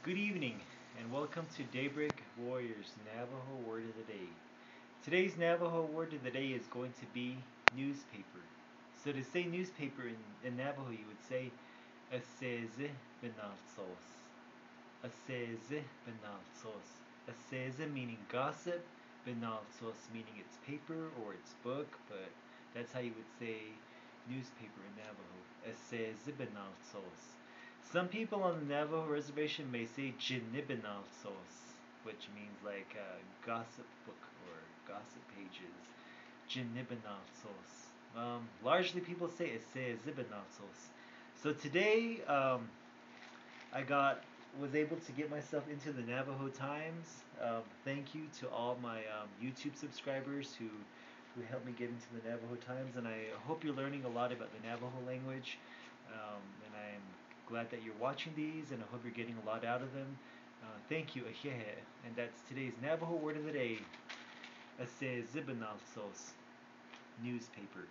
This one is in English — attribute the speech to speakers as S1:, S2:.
S1: Good evening, and welcome to Daybreak Warriors Navajo Word of the Day. Today's Navajo Word of the Day is going to be newspaper. So to say newspaper in Navajo, you would say Aseezí Binaaltsoos. Aseezí Binaaltsoos. Aseezí meaning gossip, Binaaltsoos meaning it's paper or it's book, but that's how you would say newspaper in Navajo. Aseezí Binaaltsoos. Some people on the Navajo Reservation may say Dinék'ehjí, which means like a gossip book or gossip pages. Dinék'ehjí. Largely people say Aseezí Binaaltsoos. So today I was able to get myself into the Navajo Times. Thank you to all my YouTube subscribers who helped me get into the Navajo Times, and I hope you're learning a lot about the Navajo language. And I'm glad that you're watching these, and I hope you're getting a lot out of them. Thank you, Ahehe. And that's today's Navajo Word of the Day. Aseezí Binaaltsoos. Newspaper.